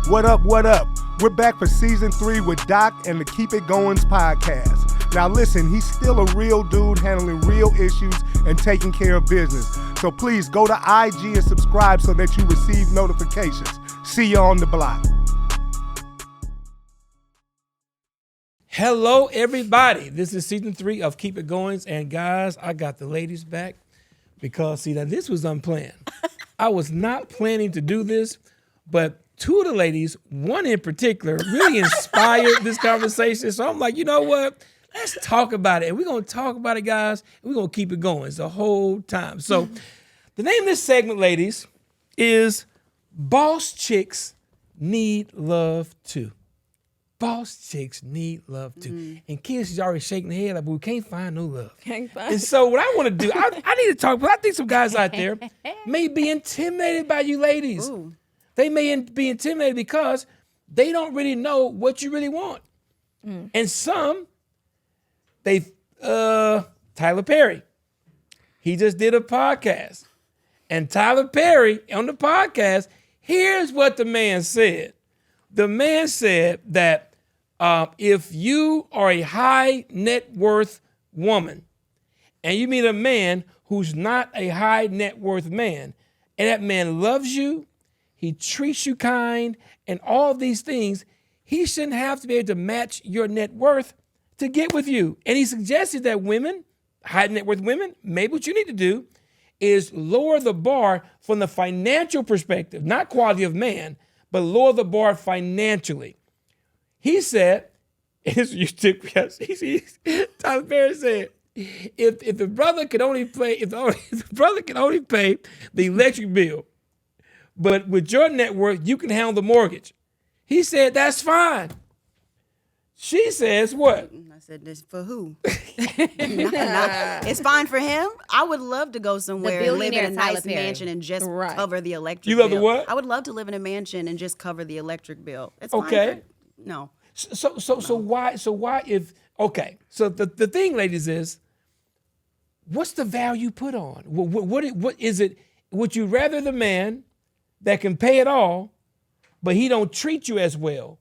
What up, what up? We're back for season 3 with Doc and the Keep It Goines podcast. Now listen, he's still a real dude handling real issues and taking care of business. So please go to IG and subscribe so that you receive notifications. See you on the block. Hello, everybody. This is season 3 of Keep It Goines. And guys, I got the ladies back because, see, now this was unplanned. I was not planning to do this, but two of the ladies, one in particular, really inspired this conversation. So I'm like, you know what? Let's talk about it. And we're going to talk about it, guys. And we're going to keep it going the whole time. So the name of this segment, ladies, is Boss Chicks Need Love Too. Boss chicks need love too. And kids is already shaking their head like, but we can't find no love. Can't find. And so what I want to do, I need to talk, but I think some guys out there may be intimidated by you ladies. Ooh. They may be intimidated because they don't really know what you really want. And some, Tyler Perry, he just did a podcast. And Tyler Perry on the podcast, here's what the man said. The man said that if you are a high net worth woman and you meet a man who's not a high net worth man, and that man loves you, he treats you kind, and all these things, he shouldn't have to be able to match your net worth to get with you. And he suggested that women, high net worth women, maybe what you need to do is lower the bar from the financial perspective, not quality of man, but lower the bar financially. He said, Tyler Perry said, if the brother could only pay, if the brother can only pay the electric bill, but with your net worth, you can handle the mortgage. He said, that's fine. She says what? I said, this for who? It's fine for him. I would love to go somewhere and live in a nice mansion and just cover the electric bill. You love the what? I would love to live in a mansion and just cover the electric bill. It's fine. Okay. No. So why if, okay. So the thing, ladies, is what's the value put on? What is it? Would you rather the man that can pay it all, but he don't treat you as well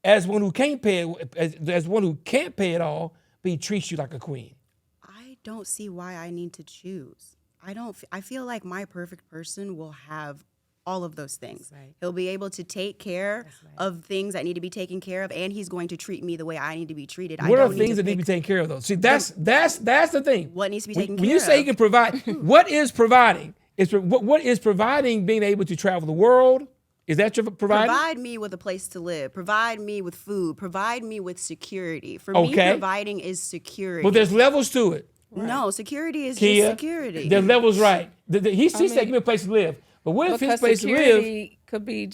as one who can't pay it, as one who can't pay it all, but he treats you like a queen? I don't see why I need to choose. I feel like my perfect person will have all of those things. Right. He'll be able to take care of things that need to be taken care of, and he's going to treat me the way I need to be treated. What are things that need to be taken care of, though? See, that's the thing. What needs to be taken care of? When you say he can provide, what is providing? What is providing? Being able to travel the world? Is that your providing? Provide me with a place to live. Provide me with food. Provide me with security. For me, providing is security. Well, there's levels to it. Right. No, security is just security. There's levels, right? He said, give me a place to live. But what if his place to live could be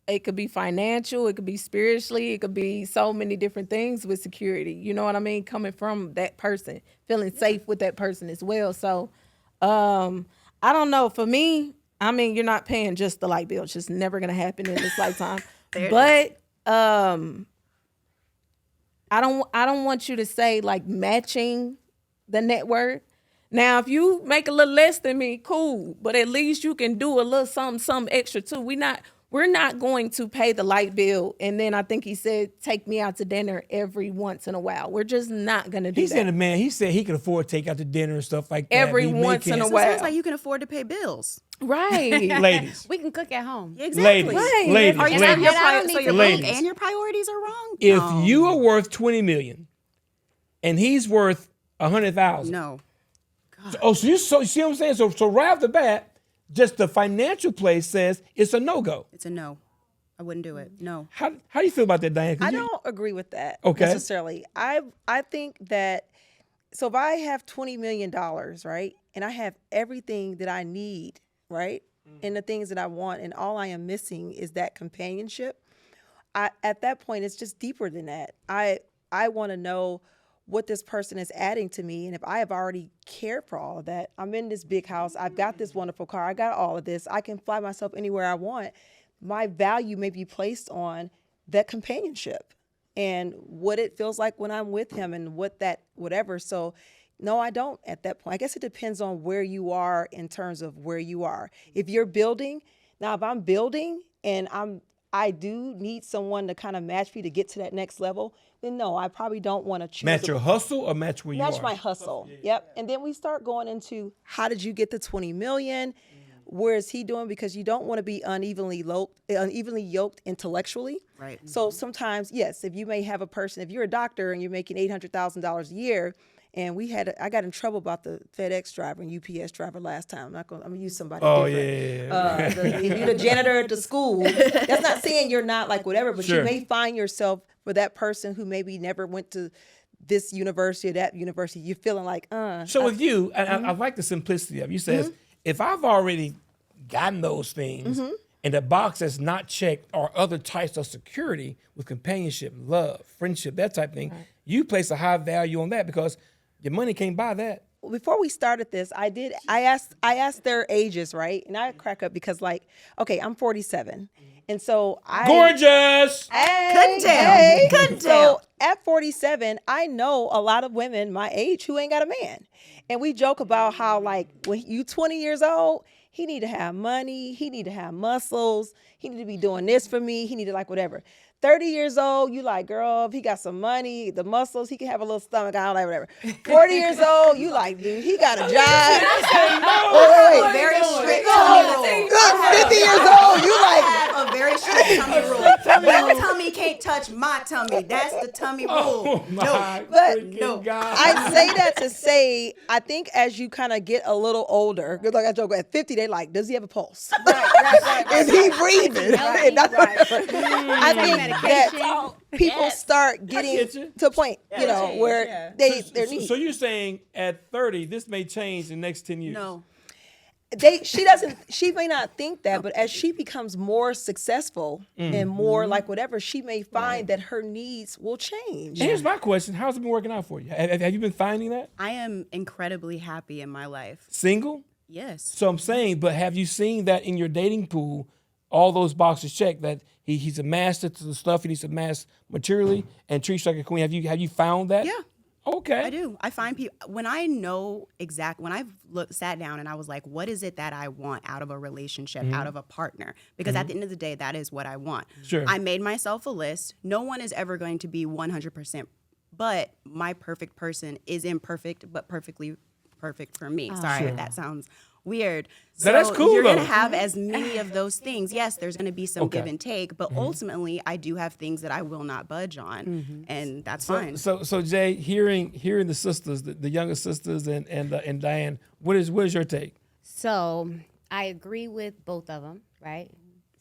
it could be financial, it could be spiritually, it could be so many different things with security. You know what I mean? Coming from that person, feeling safe with that person as well. So, I don't know. For me, I mean, you're not paying just the light bill. It's just never going to happen in this lifetime. But I don't want you to say like matching the net worth. Now, if you make a little less than me, cool. But at least you can do a little something extra too. We're not going to pay the light bill. And then I think he said, take me out to dinner every once in a while. We're just not going to do that. He said he can afford to take out to dinner and stuff like that. Every once in a while. It sounds like you can afford to pay bills. Right. Ladies. We can cook at home. Exactly. Ladies. Are you saying your ladies. and your priorities are wrong? If you are worth $20 million and he's worth $100,000. No. So you see what I'm saying? So right off the bat, just the financial place says it's a no-go. It's a no. I wouldn't do it. No. How do you feel about that, Diane? I don't agree with that necessarily. I think that, so if I have $20 million, right, and I have everything that I need, right, and the things that I want, and all I am missing is that companionship, at that point, it's just deeper than that. I want to know what this person is adding to me. And if I have already cared for all of that, I'm in this big house, I've got this wonderful car, I got all of this, I can fly myself anywhere I want. My value may be placed on that companionship and what it feels like when I'm with him and whatever. So no, I don't at that point. I guess it depends on where you are in terms of where you are. If you're building, now if I'm building and I do need someone to kind of match me to get to that next level, then no, I probably don't want to choose. Match your hustle or match where you are? Match my hustle. Yep. And then we start going into how did you get the 20 million? Where is he doing? Because you don't want to be unevenly yoked intellectually. Right. So sometimes, yes, if you may have a person, if you're a doctor and you're making $800,000 a year, and I got in trouble about the FedEx driver and UPS driver last time. I'm gonna use somebody different. If you're the janitor at the school, that's not saying you're not like whatever, but Sure. you may find yourself for that person who maybe never went to this university or that university. You're feeling like, So with you, I like the simplicity of it. You says, if I've already gotten those things and the box that's not checked are other types of security with companionship, love, friendship, that type of thing, you place a high value on that because your money can't buy that. before we started this, I asked their ages, right? And I crack up because okay, I'm 47. And so Gorgeous! Couldn't tell. Couldn't tell. So at 47, I know a lot of women my age who ain't got a man. And we joke about how when you 20 years old, he need to have money, he need to have muscles, he need to be doing this for me, he need to whatever. 30 years old, you girl, if he got some money, the muscles, he can have a little stomach, I don't like whatever. 40 years old, you dude, he got a job. Wait. Very strict tummy rule. Good, 50 years old, you I have a very strict tummy rule. Your tummy can't touch my tummy. That's the tummy rule. Oh my no. God. I say that to say, I think as you kind of get a little older, because I joke, at 50, they does he have a pulse? Right. Is he breathing? I think that people start getting to a point, where they're neat. So you're saying at 30, this may change in the next 10 years? No. She may not think that, but as she becomes more successful and more whatever, she may find that her needs will change. And here's my question. How's it been working out for you? Have you been finding that? I am incredibly happy in my life. Single? Yes. So I'm saying, but have you seen that in your dating pool, all those boxes checked, that he's a master to the stuff he needs to master materially and treats you like a queen? Have you found that? Yeah. Okay. I do. I find people, when I know when I've sat down and I was like, what is it that I want out of a relationship, out of a partner? Because at the end of the day, that is what I want. Sure. I made myself a list. No one is ever going to be 100%, but my perfect person is imperfect, but perfectly perfect for me. Sorry, that sounds weird. So that's cool, you're going to though. have as many of those things. Yes, there's going to be some give and take, but ultimately I do have things that I will not budge on, and that's fine. So Jay, hearing the sisters, the younger sisters and Diane, what is your take? So I agree with both of them, right?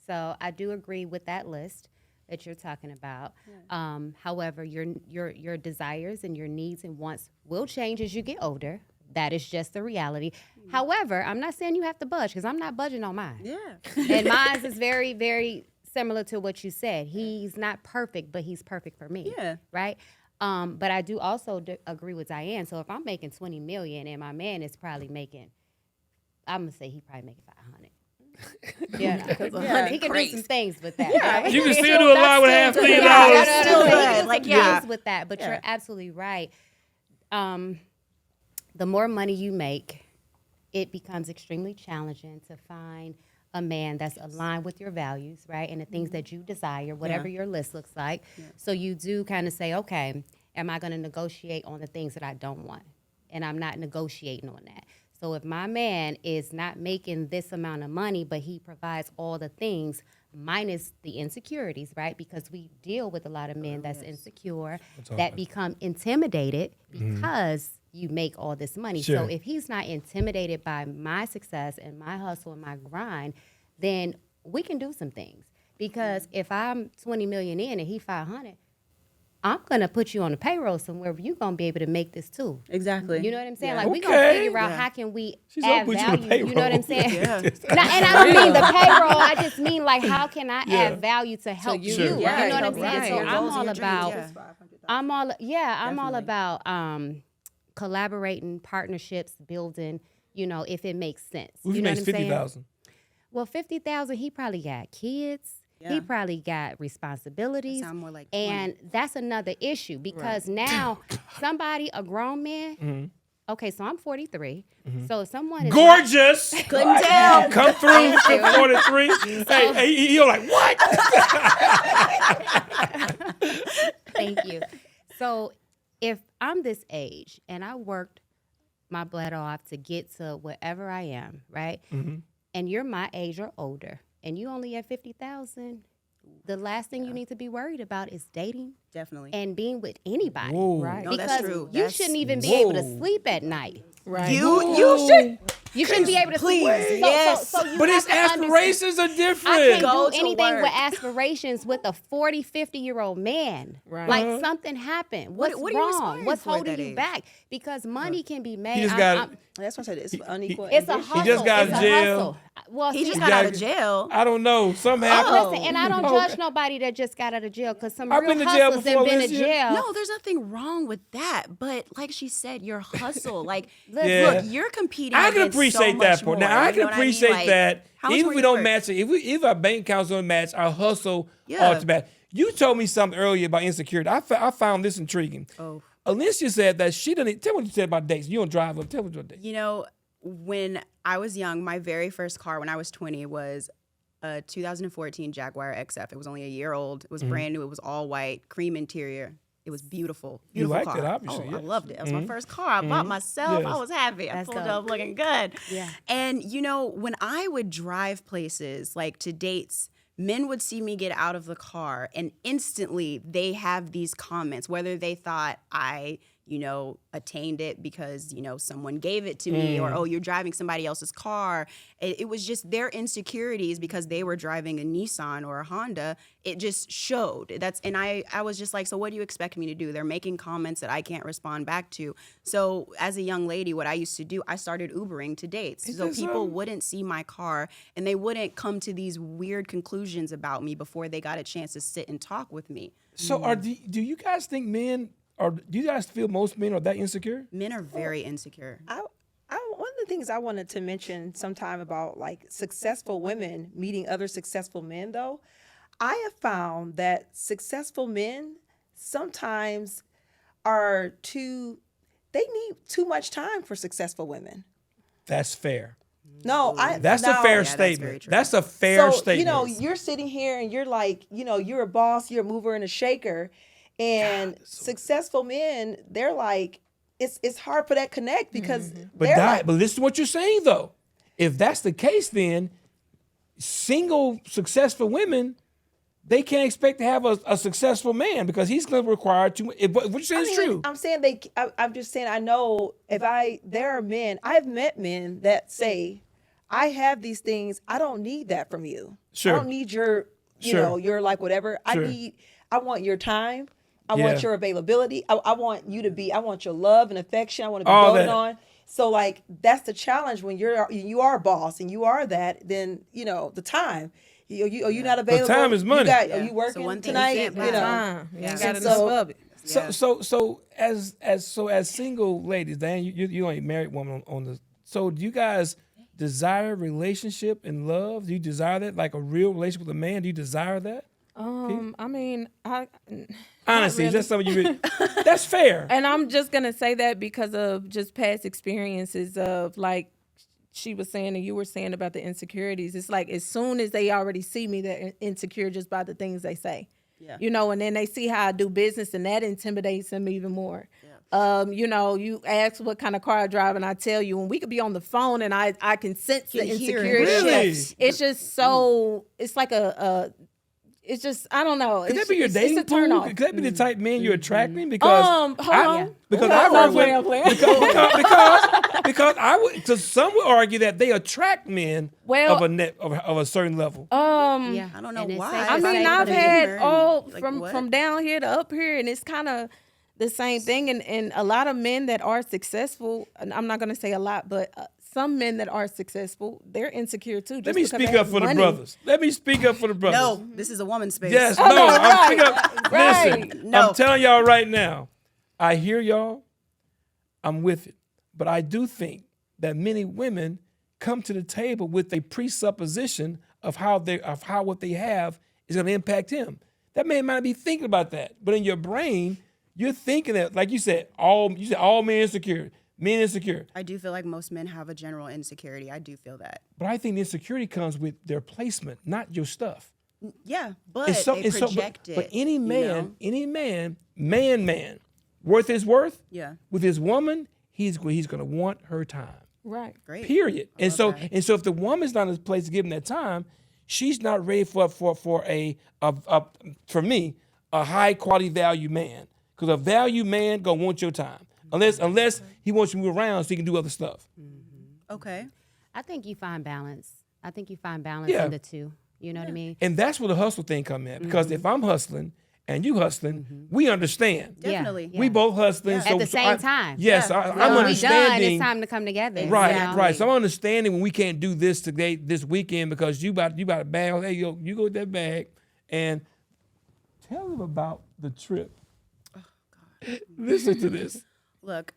So I do agree with that list that you're talking about. However, your desires and your needs and wants will change as you get older. That is just the reality. However, I'm not saying you have to budge because I'm not budging on mine. Yeah. And mine is very, very similar to what you said. He's not perfect, but he's perfect for me. Yeah. Right? But I do also agree with Diane. So if I'm making $20 million and my man is probably making, I'm going to say he probably making $500. Yeah, he can do some things with that. Right? You can still do a lot with $500 million. Still good. Things with that, but you're absolutely right. The more money you make, it becomes extremely challenging to find a man that's aligned with your values, right? And the things that you desire, whatever your list looks like. Yeah. So you do kind of say, okay, am I going to negotiate on the things that I don't want? And I'm not negotiating on that. So if my man is not making this amount of money, but he provides all the things minus the insecurities, right? Because we deal with a lot of men that's insecure, that become intimidated because you make all this money. Sure. So if he's not intimidated by my success and my hustle and my grind, then we can do some things. Because if I'm 20 million in and he 500, I'm gonna put you on the payroll somewhere where you're gonna be able to make this too. Exactly. You know what I'm saying? Yeah. Like we gonna figure out how can we add put you on the value. You know what I'm payroll. saying? And I don't mean the payroll. I just mean how can I add value to help you? Sure. You know what I'm saying? Right. So Your I'm goals all and your about. dreams, I'm all about collaborating, partnerships, building. You know, if it makes sense. Who you know makes what I'm saying? 50,000? Well, 50,000. He probably got kids. He probably got responsibilities. Sound more like 20. And that's another issue because now somebody, a grown man, Okay, so I'm 43. So if someone is Gorgeous. Couldn't tell. Come through for 43. Hey, you're like, what? Thank you. So if I'm this age and I worked my butt off to get to wherever I am, right? And you're my age or older, and you only have 50,000, the last thing you need to be worried about is dating Definitely. and being with anybody. Whoa. Right. No, Because that's true. you That's- shouldn't even be Whoa. able to sleep at night. Right. You should. You shouldn't be able to Please, sleep. yes. So you But have his to understand- aspirations are I different. can't Go do to anything work. with aspirations with a 40, 50-year-old man. Right. Like something happened. What's what are you wrong? aspiring What's for at holding that you age? back? Because money can be made. He just I'm- got I'm- That's what I said. It's unequal. It's a ambition. hustle. just got It's out a of jail. hustle. Well, He see, just I- got out of jail. I don't know. Something happened. Listen, and I don't judge nobody that just got out of jail because some I've real been to jail hustlers before, have been to Alicia. jail. No, there's nothing wrong with that. But like she said, your hustle. Like, Yeah. look, you're competing. I can against appreciate so that much part. more, Now I you can know what appreciate Like, that. how much Even more if we you don't work? match it, if our bank accounts don't match, our hustle Yeah. ought to match. You told me something earlier about insecurity. I found this intriguing. Oh. Alencia said that she doesn't. Tell me what you said about dates. You don't drive up. Tell me what dates. You know, when I was young, my very first car when I was 20 was a 2014 Jaguar XF. It was only a year old. It was brand new. It was all white, cream interior. It was beautiful. You Beautiful liked car. it, obviously, Oh, yes. I loved it. That was my first car. I bought myself. Yes. I was happy. I That's pulled dope. up looking good. Yeah. And, you know, when I would drive places, like to dates, men would see me get out of the car and instantly they have these comments, whether they thought I, you know, attained it because, you know, someone gave it to me or, oh, you're driving somebody else's car. It was just their insecurities because they were driving a Nissan or a Honda. It just showed. And I was just like, so what do you expect me to do? They're making comments that I can't respond back to. So as a young lady, what I used to do, I started Ubering to dates. So that people something? wouldn't see my car and they wouldn't come to these weird conclusions about me before they got a chance to sit and talk with me. So, do you guys think men or do you guys feel most men are that insecure? Men are very insecure. One of the things I wanted to mention sometime about like successful women meeting other successful men, though, I have found that successful men sometimes they need too much time for successful women. That's fair. No, That's a no. fair that's very statement. true. That's a fair So, statement. you know, you're sitting here and you're like, you know, you're a boss, you're a mover and a shaker. And successful men, they're like, it's hard for that connect because they're like, But listen to what you're saying though. If that's the case, then single successful women, they can't expect to have a successful man because he's going to require too much. What you're saying is true. I'm saying I'm just saying I know there are men, I've met men that say, I have these things, I don't need that from you. Sure. I don't need your, Sure. your like whatever. Sure. I want your time. I Yeah. want your availability. I want you to be, I want your love and affection. I want to be All doted that. on. So like that's the challenge when you are a boss and you are that, then you know the time. Are you not available? time is money. Are you So working one thing you tonight? can't You buy. know. Time. You ain't got And enough so- of it. So as single ladies, Diane, you ain't married woman on the. So do you guys desire relationship and love? Do you desire that, like a real relationship with a man? Do you desire that? I mean, Honestly, really. that's something you. That's fair. and I'm just gonna say that because of just past experiences of like she was saying and you were saying about the insecurities. It's like as soon as they already see me, they're insecure just by the things they say. Yeah. You know, and then they see how I do business and that intimidates them even more. You know, you ask what kind of car I drive and I tell you, and we could be on the phone and I can sense the Can hear it. insecurity. Really? It's just so, it's like it's just, I don't know. Could that be your dating it's a turn pool? off. Could that be the type man you're attracting? Because Hold on. because Okay, I've I'm heard playing, women- I'm playing. because I would, because some would argue that they attract men Well, of a certain level. Yeah. I don't know And it's why. safe I to mean, say I've for had men. all Like, from what? down here to up here, and it's kind of the same thing. And a lot of men that are successful, and I'm not going to say a lot, but some men that are successful, they're insecure too. Let just me because speak they up have for the money. brothers. Let me speak up for the brothers. No, this is a woman's space. Yes, Oh, no, no, I'm right, speaking up. right. Listen, No. I'm telling y'all right now, I hear y'all, I'm with it. But I do think that many women come to the table with a presupposition of how what they have is going to impact him. That man might not be thinking about that, but in your brain, you're thinking that, like you said, all men insecure. Men insecure. I do feel like most men have a general insecurity. I do feel that. But I think the insecurity comes with their placement, not your stuff. Yeah, but And so, they and so, project it. but any you man, know? man, worth his worth, Yeah. with his woman, he's going to want her time. Right. Great. Period. And so, that. and so, if the woman's not in a place to give him that time, she's not ready for me a high quality value man. Because a value man gonna want your time, unless he wants you to move around so he can do other stuff. Okay. I think you find balance. I think you find balance Yeah. in the two. You know what I mean? And that's where the hustle thing come in. Because if I'm hustling and you hustling, we understand. Definitely. Yeah. We both hustling. At the same time. Yes, Yeah. I'm When we done, understanding. it's time to come together. Right, you know? right. So I'm understanding when we can't do this today, this weekend, because you about a bag. Hey, yo, you go with that bag, and tell them about the trip. Oh God! Listen to this. Look,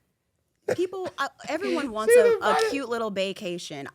everyone wants See a the- cute little vacation.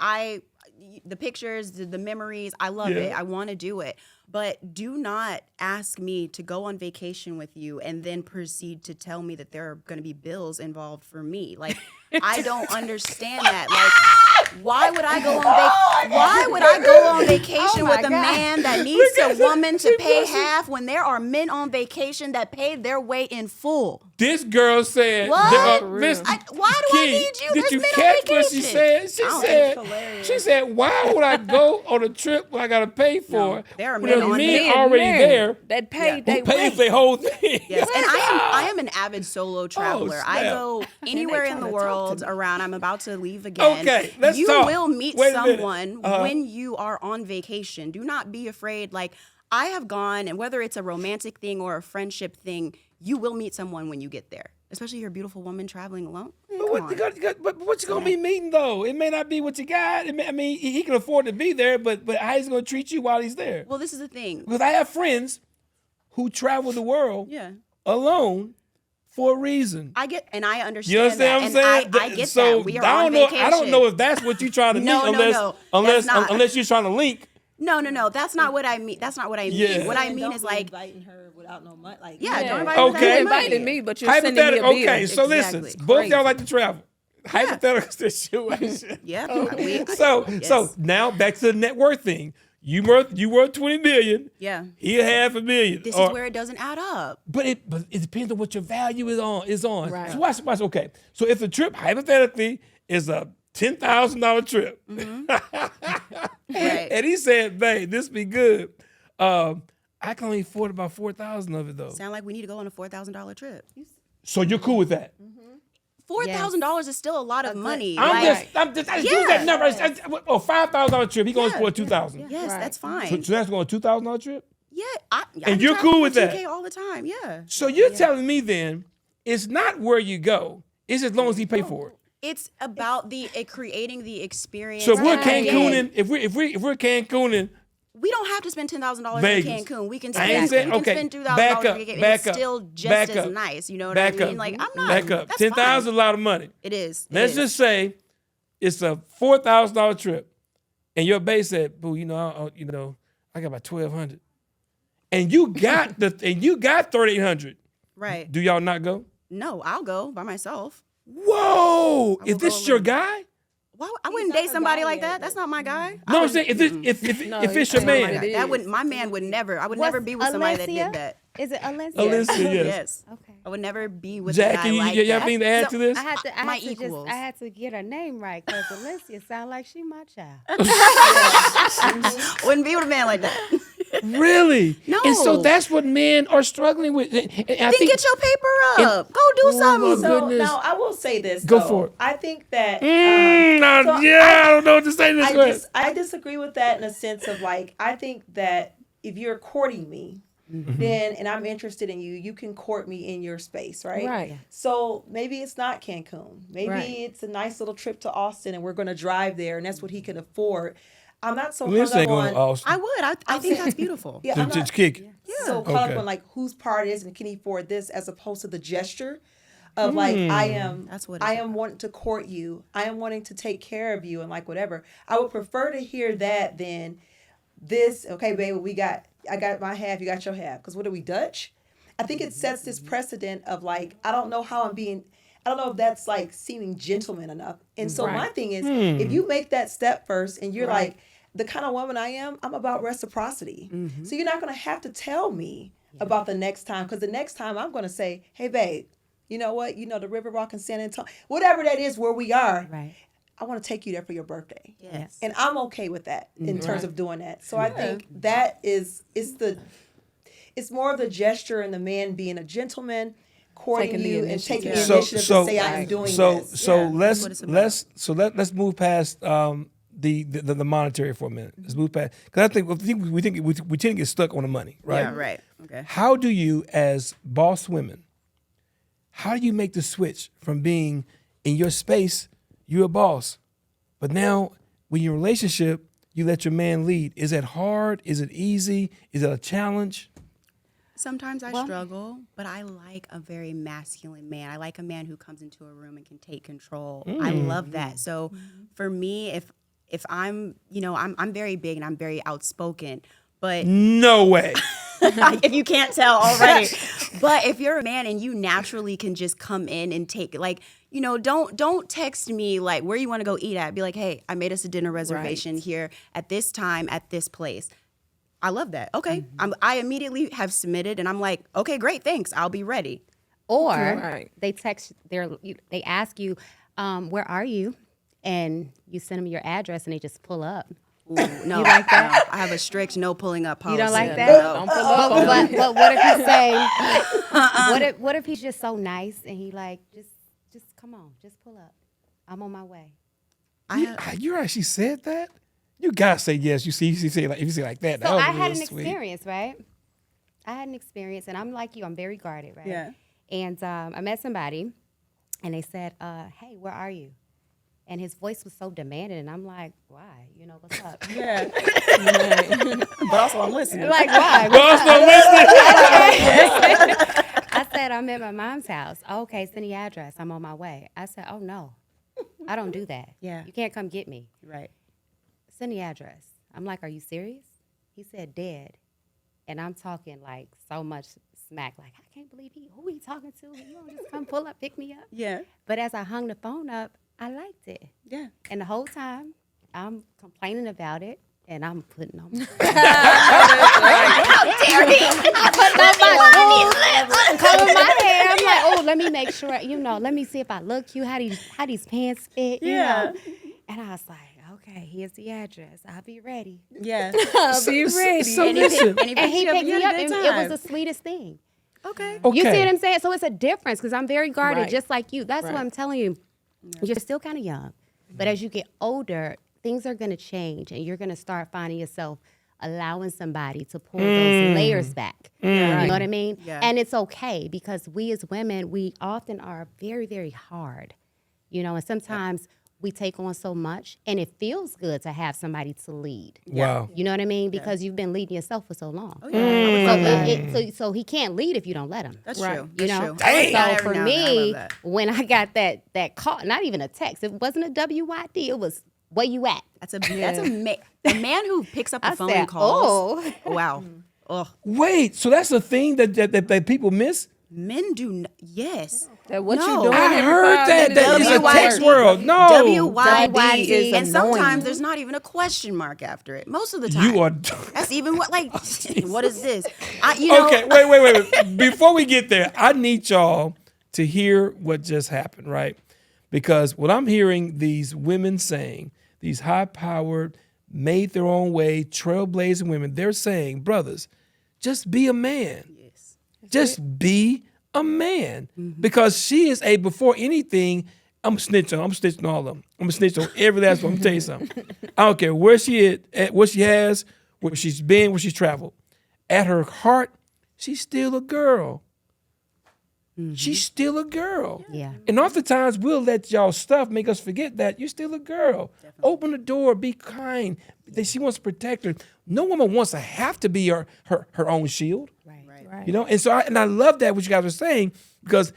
The pictures, the memories, I love Yeah. it. I want to do it. But do not ask me to go on vacation with you and then proceed to tell me that there are going to be bills involved for me. Like, I don't understand that. Like, why would I go on vacation with a man that needs a woman to pay half when there are men on vacation that pay their way in full? This girl said, What? Listen, Why do I Key, need you? Did There's you men on catch what she vacation. said? I She said, why would I go on a trip where I got to pay for it? there are when men there's on men vacation. already there That paid who they pays way. the whole thing. Yes, and I am an avid solo traveler. I snap. go anywhere in the world around. I'm about to leave again. Okay, let's you talk. will meet Wait a minute. someone when you are on vacation. Do not be afraid. Like, I have gone, and whether it's a romantic thing or a friendship thing, you will meet someone when you get there. Especially you're a beautiful woman traveling alone. But what you gonna be meeting though? It may not be what you got. He can afford to be there, but how he's gonna treat you while he's there? Well, this is the thing. Because I have friends who travel the world Yeah. alone for a reason. I understand You understand that. what I'm saying? And I get So that. We are I on don't know. vacation. I don't know if that's what you're trying to No, mean, no, that's not. unless you're trying to link. No. That's not what I mean. That's not what I mean. Yeah. What I And mean don't is be like, inviting her without no money. Like, yeah, don't invite Okay. her You without money. invited me, but you're sending me a bill. Hypothetical. Okay, so Exactly. listen, both y'all Crazy. like to travel. Hypothetical situation. Yeah. So Yes. now back to the net worth thing. You worth $20 million. Yeah. He $500,000. This is where it doesn't add up. But it depends on what your value is on. Right. So watch. Okay. So if the trip hypothetically is a $10,000 trip, Right. and he said, "Babe, this be good. I can only afford about 4,000 of it though." Sound like we need to go on a $4,000 trip. So you're cool with that? $4,000 is still a lot of money. I Like, just use that number. $5,000 trip. He going Yeah. for $2,000. yes, Right. that's fine. So that's going $2,000 trip. Yeah, And you're cool with that? $2K all the time. Yeah, So you're telling me then it's not where you go. It's as long as he pay for it. it's about creating the experience. So if we're and Cancooning, if we're Cancooning, we don't have to spend $10,000 in Vegas. Cancun. We can I ain't spend saying- okay, spend $2,000 back up, and back it's up, still just back as up, nice. You know what back I mean? up, Like, I'm not. back up. That's 10,000 is a fine. lot of money. It is. It Let's is. just say it's a $4,000 trip, and your base said, "Boo, I got about 1,200," and you got 3,800. Right. Do y'all not go? No, I'll go by myself. Whoa! Is go this your alone. guy? Why? I wouldn't date somebody like that. That's not my guy. No, I'm saying if it's your it's not man. what it That is. wouldn't. My man would never. I would What's never be with somebody that Alencia? did that. Is it Alencia? Alencia, yes. Yes. Okay. I would never be with Jackie, a guy like you that. have anything to add to this? I had My to equals. I had to get her name right because Alencia sound like she my child. Wouldn't be with a man like that. Really? No. And so that's what men are struggling with. And I Then think get your paper up. Go do something. my So goodness. now I will say this. Go though. for it. I think that so I don't know what to say this way. I disagree with that in a sense of like I think that if you're courting me, then and I'm interested in you, you can court me in your space, right? Right. Yeah. So maybe it's not Cancun. Maybe Right. it's a nice little trip to Austin, and we're going to drive there, and that's what he can afford. I'm not so Liz hung ain't up going on. to Austin. I would. I think that's beautiful. Yeah, I'm not Just kick it. so caught Okay. up on like whose part it is and can he afford this, as opposed to the gesture of like That's what it's I am wanting to court you. I am wanting to take care of you and like whatever. I would prefer to hear that than this. Okay, baby, I got my half, you got your half. Because what are we, Dutch? I think it sets this precedent of like I don't know how I'm being. I don't know if that's like seeming gentleman enough. And so my Right. thing is, if you make that step first and you're Right. like, the kind of woman I am, I'm about reciprocity. So you're not going to have to tell me about the next time, because the next time I'm going to say, hey, babe, you know what? You know, the River Rock in San Antonio, whatever that is where we are, Right. I want to take you there for your birthday. Yes. And I'm okay with that in terms of doing that. So I think that it's more of the gesture and the man being a gentleman, courting Taking the you and taking the initiative. initiative to say I am doing this. So Yeah. let's move past the monetary for a minute. Let's move past, because I think we tend to get stuck on the money, right? Yeah, right. Okay. How do you, as boss women, how do you make the switch from being in your space, you're a boss, but now when you're in a relationship, you let your man lead? Is that hard? Is it easy? Is it a challenge? Sometimes I struggle, but I like a very masculine man. I like a man who comes into a room and can take control. I love that. So for me, if I'm, I'm very big and I'm very outspoken, but No way. if you can't tell already. But if you're a man and you naturally can just come in and take, like, don't text me like where you want to go eat at. Be like, hey, I made us a dinner reservation here at this time at this place. I love that. Okay. I immediately have submitted and I'm like, okay, great, thanks. I'll be ready. Or Right. they they ask you, where are you? And you send them your address and they just pull up. Ooh, no, You like that? no, I have a strict no pulling up policy. You don't like Yeah, that? don't pull up on me. But what if he say, what if he's just so nice and he like, just come on, just pull up. I'm on my way. You actually said that? You gotta say yes. You say like, if you say like that. So that was I had real an sweet. experience, right? I had an experience, and I'm like you. I'm very guarded, right? Yeah. And I met somebody, and they said, "Hey, where are you?" And his voice was so demanding, and I'm like, "Why? What's up?" Yeah. But also I'm listening. Like, why? Boss, don't listen. I said, "I'm at my mom's house." Okay, send the address. I'm on my way. I said, "Oh no, I don't do that. Yeah. You can't come get me. Right. Send the address." I'm like, "Are you serious?" He said, "Dead." And I'm talking like so much smack, like, I can't believe who he talking to? You don't just come pull up, pick me up. Yeah. But as I hung the phone up, I liked it. Yeah. And the whole time, I'm complaining about it, and I'm putting on my I'm combing my hair. I'm like, oh, let me make sure, let me see if I look cute, how these pants fit, you know. And I was like, okay, here's the address. I'll be ready. Yeah. I'll be ready. So listen. And And he picked me up, a and good it was time. the sweetest thing. Okay. Okay. You see what I'm saying? So it's a difference because I'm very guarded, Right. just like you. That's what Right. I'm telling you. You're still kind of young, but as you get older, things are going to change, and you're going to start finding yourself allowing somebody to pull those layers back. You know what I mean? Yeah. And it's okay because we as women, we often are very, very hard, and sometimes we take on so much, and it feels good to have somebody to lead. Wow. You know what I mean? Because you've been leading yourself for so long. Oh, yeah. So he can't lead if you don't let him. That's Right. true. You That's know, true. Damn. Not so every for now and then. I me, love that. when I got that call, not even a text, it wasn't a WYD. It was where you at. That's a man who picks up the I phone said, and calls. oh. Wow. Oh, Wait, so that's a thing that people miss? men do. Yes. That what No. you doing? I every heard 5 that. minutes That is is a another text person. world. No. WYD. is And sometimes annoying. there's not even a question mark after it. Most of the time. You are. That's even what, like, what is this? You Okay, wait. Before we get there, I need y'all to hear what just happened, right? Because what I'm hearing these women saying, these high-powered, made their own way, trailblazing women, they're saying, brothers, just be a man. Yes. Just be a man. Because she is before anything, I'm snitching on all of them. I'm gonna snitch on every last one. I'm gonna tell you something. I don't care where she is, what she has, where she's been, where she's traveled. At her heart, she's still a girl. She's still a girl. Yeah. And oftentimes we'll let y'all stuff make us forget that you're still a girl. Open the door, be kind. She wants to protect her. No woman wants to have to be her own shield. Right. Right. You know, and so I love that what you guys were saying because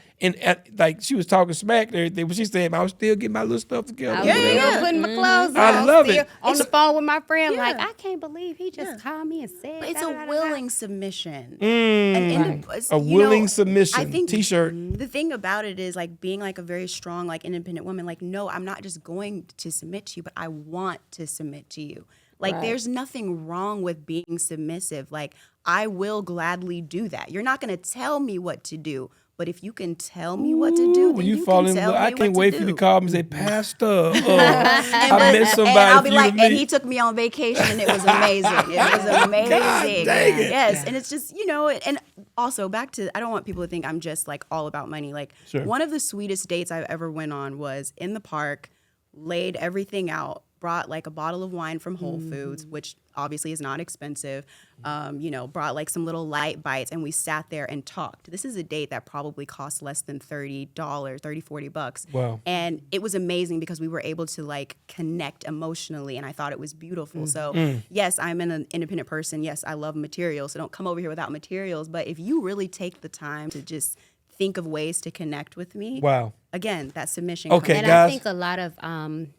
like she was talking smack and everything, but she said I was still getting my little stuff together. I was still putting my clothes on. I love still it. On the phone with my friend, Yeah. like, I can't believe he just called me and said But it's da, a da, da, da, willing submission. A willing submission. I think T-shirt. The thing about it is like being like a very strong, like independent woman. Like, no, I'm not just going to submit to you, but I want to submit to you. Like, there's nothing wrong with being submissive. Like, I will gladly do that. You're not going to tell me what to do, but if you can tell me what to do, then When you fall can in tell love, me I can't what wait to for you to do. call me and say, Pastor, I met somebody. And I'll be for you to like, and meet." he took me on vacation, and it was amazing. It was amazing. dang it. Yes, and it's just, you know, and also back to, I don't want people to think I'm just like all about money. Like, Sure. one of the sweetest dates I've ever went on was in the park, laid everything out, brought like a bottle of wine from Whole Foods, which obviously is not expensive. You know, brought like some little light bites, and we sat there and talked. This is a date that probably cost less than $30, $40. Wow. And it was amazing because we were able to like connect emotionally, and I thought it was beautiful. So yes, I'm an independent person. Yes, I love materials. So don't come over here without materials. But if you really take the time to just think of ways to connect with me, Wow. again, that submission. Okay, comes And guys. I think a lot of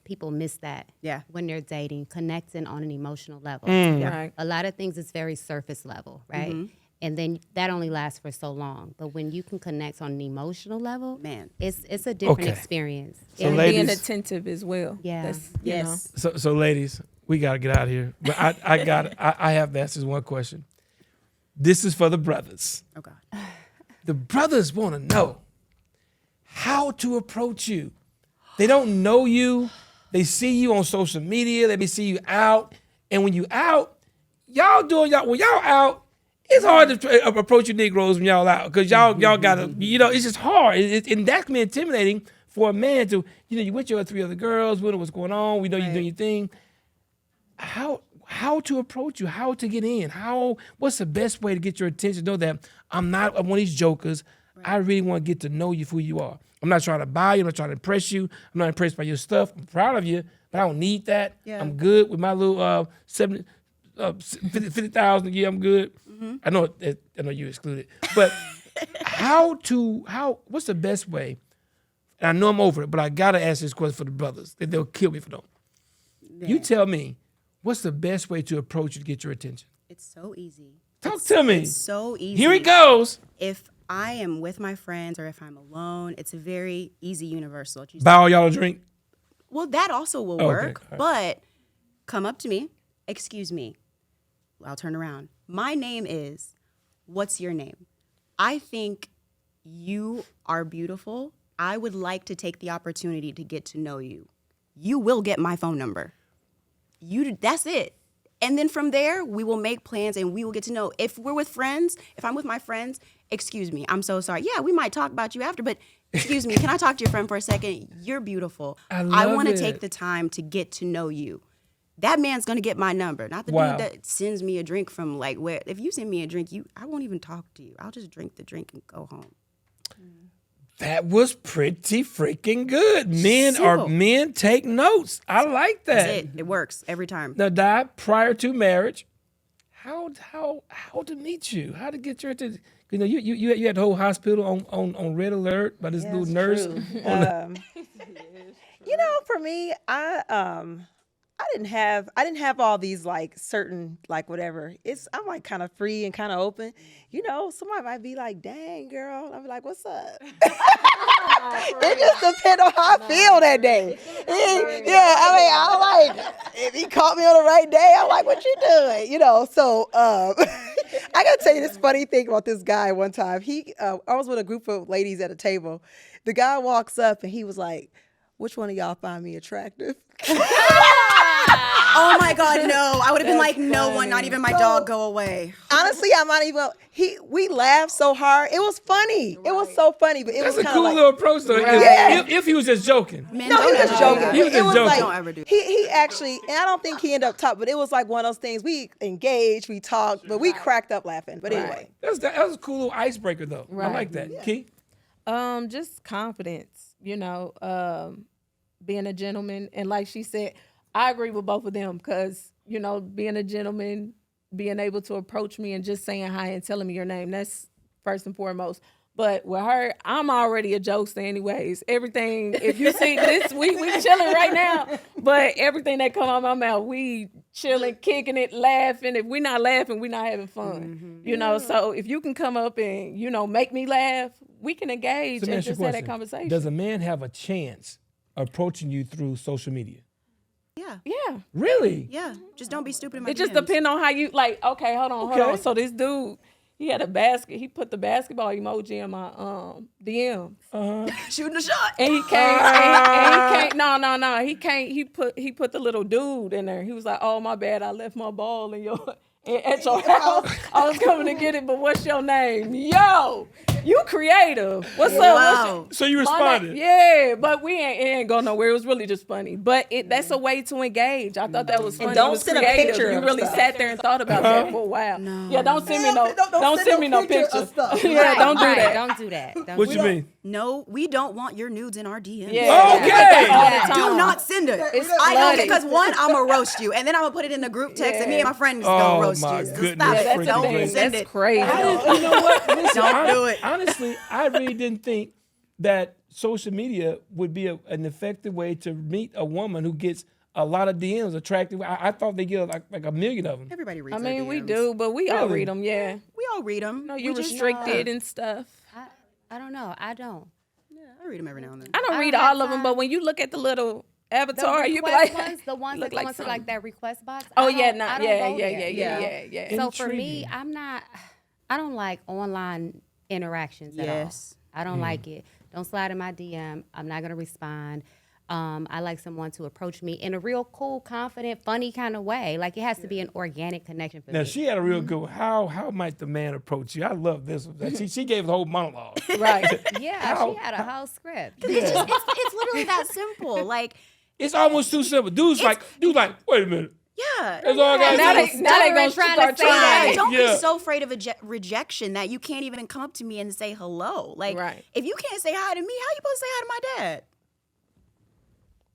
people miss that Yeah. when they're dating, connecting on an emotional level. Right. A lot of things is very surface level, right? And then that only lasts for so long. But when you can connect on an emotional level, Man. it's a different Okay. experience. So And ladies- being attentive as well. Yeah. That's, you know. Yes. So ladies, we got to get out of here. But I have to ask this one question. This is for the brothers. Oh God. The brothers want to know how to approach you. They don't know you. They see you on social media. They may see you out. And when you out, when y'all out, it's hard to approach you Negroes when y'all out. Because y'all got to, you know, it's just hard. And that can be intimidating for a man to, you know, you with your 3 other girls, we know what's going on, we know you're doing your thing. How to approach you, how to get in, what's the best way to get your attention? Know that I'm not one of these jokers. Right. I really want to get to know you for who you are. I'm not trying to buy you, I'm not trying to impress you. I'm not impressed by your stuff. I'm proud of you, but I don't need that. Yeah. I'm good with my little 50,000 a year. I'm good. I know you excluded, but what's the best way? And I know I'm over it, but I gotta ask this question for the brothers. They'll kill me for them. You tell me, what's the best way to approach you to get your attention? It's so easy. Talk to me. It's so easy. Here it goes. If I am with my friends or if I'm alone, it's a very easy universal. Buy all y'all a drink. Well, that also will Okay, work, all right. but come up to me, excuse me, I'll turn around. My name is, what's your name? I think you are beautiful. I would like to take the opportunity to get to know you. You will get my phone number. That's it. And then from there, we will make plans and we will get to know. If we're with friends, if I'm with my friends, excuse me, I'm so sorry. Yeah, we might talk about you after, but excuse me, can I talk to your friend for a second? You're beautiful. I want to take the time to get to know you. That man's going to get my number, not the Wow. dude that sends me a drink from like where. If you send me a drink, I won't even talk to you. I'll just drink the drink and go home. That was pretty freaking good. Simple. Men take notes. I like that. That's it. It works every time. Now, Di, prior to marriage, how to meet you? How to get your attention? You know, you had the whole hospital on red alert by this little nurse. You know, for me, I didn't have all these like certain like whatever. I'm like kind of free and kind of open. You know, somebody might be like, "Dang, girl," I'll be like, "What's up?" It just depends on how I feel that day. I like if he caught me on the right day, I'm like, "What you doing?" You know. So I gotta tell you this funny thing about this guy. One time, I was with a group of ladies at a table. The guy walks up and he was like, "Which one of y'all find me attractive?" Oh my God, no. I would have been like, no one, not even my dog, go away. Honestly, I'm not even. We laughed so hard. It was funny. It was so funny, but it That's was a kind cool of like. little approach, though. Yeah. If he was just joking. Men No, he don't was ever joking. do that. He was just joking. Like, Don't ever do that. he actually, and I don't think he ended up talking, but it was like one of those things. We engaged, we talked, but we cracked up laughing. But anyway, That was a cool little icebreaker, though. I Right. like that. Key? Just confidence, you know, being a gentleman. And like she said, I agree with both of them because, you know, being a gentleman, being able to approach me and just saying hi and telling me your name. That's first and foremost. But with her, I'm already a jokester anyways. Everything, if you see this, we chilling right now. But everything that come out my mouth, we chilling, kicking it, laughing. If we not laughing, we not having fun. You know, so if you can come up and, you know, make me laugh, we can engage So let me and ask you a just have that question. conversation. Does a man have a chance approaching you through social media? Yeah. Yeah. Really? Yeah. Just don't be stupid in my It just DMs. depends on how you, like, okay, hold on. Okay. So this dude, he had a basket. He put the basketball emoji in my DM. Shooting a shot. And he came, and he came. No. He came. He put the little dude in there. He was like, "Oh, my bad. I left my ball in your at your house. I was coming to get it, but what's your name? Yo, you creative. What's up? Wow. So you My responded? name- Yeah, but it ain't going nowhere. It was really just funny. But that's a way to engage. I thought that was funny. don't It was send a creative. picture You of really stuff. sat there and thought about that for a while. No. Yeah, don't send me no. Don't Send me no picture picture. of stuff. Yeah, don't do Right, that. Don't do that. Don't What do you that. mean? No, we don't want your nudes in our DMs. Yeah. Okay. All the time. Do not send it. It's I know flooded. because one, I'm gonna roast you, and then I'm gonna put it in the group text, and me and my friends gonna roast my you. So goodness. stop Yeah, it. that's the Don't thing. send That's it. crazy. You know what? Listen, Don't do it. Honestly, I really didn't think that social media would be an effective way to meet a woman who gets a lot of DMs attractive. I thought they get like a million of them. Everybody reads I our mean, we DMs. do, but we all Really? read them. Yeah. We all read them. No, you restricted and stuff. I don't know. I don't. Yeah, I read them every now and then. I don't I read don't have all of them, time. but when you look at the little The avatar, you be request like, ones, the ones look that like go into something. like that request box. Oh I yeah, don't- not I don't yeah, go yeah, there. yeah, yeah. So for me, Intriguing. I don't like online interactions at all. Yes. I don't like it. Don't slide in my DM. I'm not gonna respond. I like someone to approach me in a real cool, confident, funny kind of way. Like it has to be an organic connection for Now me. she had a real good one. How might the man approach you? I love this one. She gave the whole monologue. Right. Yeah, How- she had a whole script. It's literally that simple. Like, It's almost too simple. Dude's like, wait a minute. yeah. That's all I gotta Now do. they gonna trying start to say that. trying. Don't Yeah. be so afraid of rejection that you can't even come up to me and say hello. Like, Right. if you can't say hi to me, how you supposed to say hi to my dad?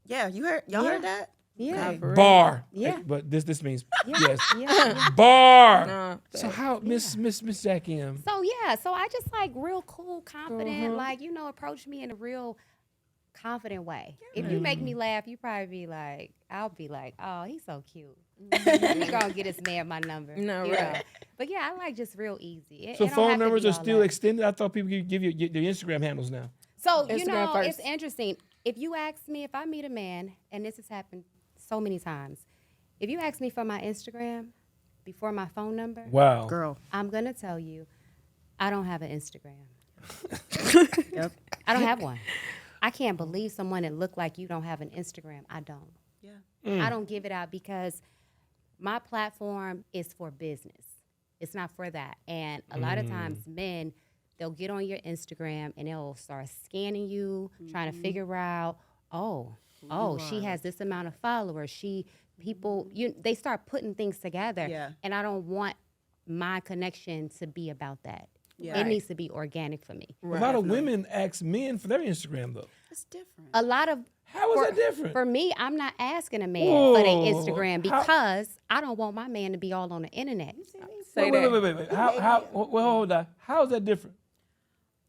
Yeah, y'all heard that? Yeah. Bar. Yeah. But this means yes. Yeah. Bar. So how Miss Jacque M. So yeah, so I just like real cool, confident, like, approach me in a real confident way. If you make me laugh, you probably be like, I'll be like, oh, he's so cute. He gonna get this man my number. No, you right. know? But yeah, I like just real easy. It So don't have phone to numbers be are all still that. extended. I thought people could give you their Instagram handles now. So, Instagram it's first. interesting. If you ask me, if I meet a man, and this has happened so many times, if you ask me for my Instagram before my phone number, Wow. Girl. I'm going to tell you, I don't have an Instagram. Yep. I don't have one. I can't believe someone that look like you don't have an Instagram. I don't. Yeah. I don't give it out because my platform is for business. It's not for that. And a lot of times men, they'll get on your Instagram and they'll start scanning you, trying to figure out, she has this amount of followers. They start putting things together. Yeah. And I don't want my connection to be about that. Yeah. It needs to be organic for me. A lot of women ask men for their Instagram though. It's different. A lot of How is that different? For me, I'm not asking a man Whoa. for their Instagram How- because I don't want my man to be all on the internet. Say wait, that. wait. How? Well, hold on. How is that different?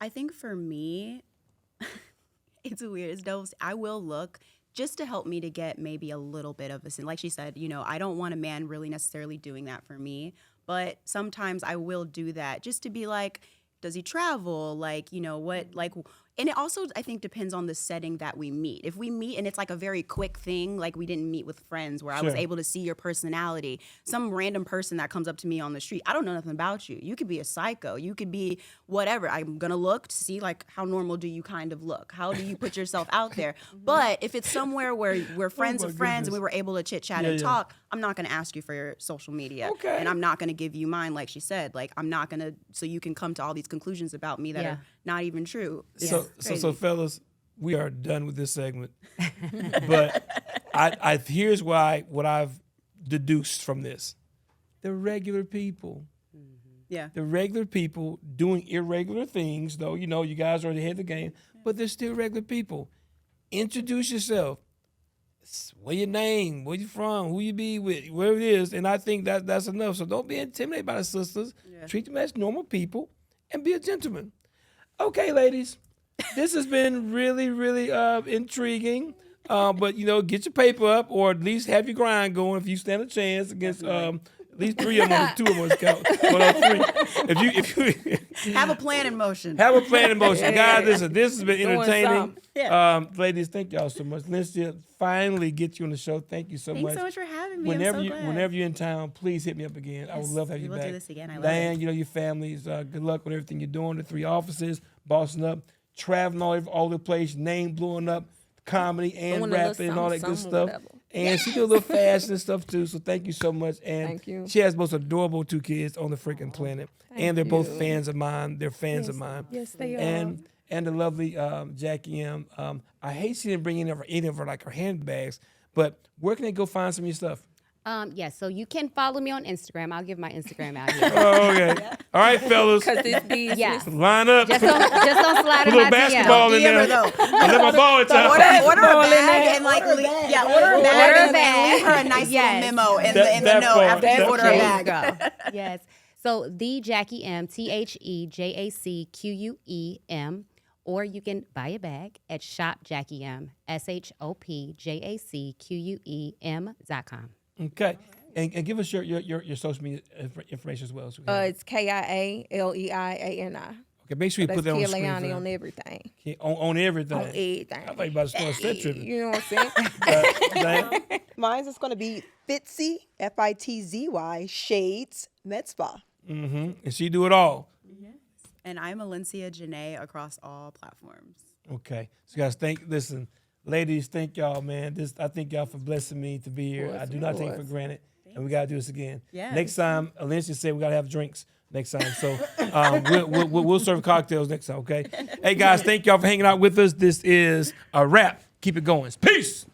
I think for me, it's weird. It's dope. I will look just to help me to get maybe a little bit of a sin. Like she said, I don't want a man really necessarily doing that for me, but sometimes I will do that just to be like, does he travel? Like, what, like, and it also, I think, depends on the setting that we meet. If we meet and it's like a very quick thing, like we didn't meet with friends where I was Sure. able to see your personality, some random person that comes up to me on the street, I don't know nothing about you. You could be a psycho. You could be whatever. I'm going to look to see like how normal do you kind of look? How do you put yourself out there? But if it's somewhere where we're friends my of friends and goodness. we were able to chit chat Yeah, and yeah. talk, I'm not going to ask you for your social media. Okay. And I'm not going to give you mine, like she said. Like, I'm not going to, so you can come to all these conclusions about me that Yeah. are not even true. It's So crazy. fellas, we are done with this segment. But here's what I've deduced from this: the regular people, Yeah. the regular people doing irregular things. Though you guys are ahead of the game, but they're still regular people. Introduce yourself. What your name, where you from, who you be with, where it is, and I think that's enough. So don't be intimidated by the sisters. Treat them as normal people and be a gentleman. Okay, ladies, this has been really, really intriguing. But get your paper up, or at least have your grind going if you stand a chance against at least 3 of them, or 2 of them count. 1 or 3. If you Have a plan in motion. have a plan in motion, guys. Listen, this has been Doing entertaining. something. Ladies, thank y'all so much. Let's just finally get you on the show. Thank you so Thanks much. so much for having me. Whenever I'm so glad. whenever you're in town, please hit me up again. I would love to have we you will back. do this again. I love Diane, it. your families. Good luck with everything you're doing. The 3 offices, bossing up, traveling all over the place, name blowing up, comedy and Doing a little rapping and all that good something, stuff. whatever. And she do a little fashion and stuff too. So thank you so much. And Thank you. she has the most adorable 2 kids on the freaking planet. And they're both you. fans of mine. They're fans of mine. Yes, they are. And the lovely Jackie M. I hate she didn't bring any of her like her handbags. But where can they go find some of your stuff? Yes, so you can follow me on Instagram. I'll give my Instagram out here. Oh, okay. All right, fellas. Because this business. Yeah. Line up. Just don't slide Put in a my little basketball DM. in DM her, there. though. I let my ball in time. Order a Order bag and like order her bag Order a and bag. leave her a nice Yes. little memo in That the note part. after you That order part. a There you bag. go. Yes. So the Jackie M, TheJackQuem, or you can buy a bag at Shop Jackie M, ShopJackQuem.com. Okay. And give us your social media information as well. So we can- It's KIALEIANI. okay, make sure you That's put that on the Kia screen. Leiani for on them. everything. Okay, on everything. On everything. I thought you about to start set tripping. You know what I'm saying? Diane? Mine's is going to be Fitzy, Fitzy, Shades, Med Spa. And she do it all. And I'm Alencia Janae across all platforms. Okay. So guys, listen, ladies, thank y'all, man. I thank y'all for blessing me to be here. I do not take it for granted. And we gotta do this again. Yes. Next time, Alencia said we gotta have drinks next time. So we'll serve cocktails next time, okay? Hey guys, thank y'all for hanging out with us. This is a wrap. Keep it going. Peace.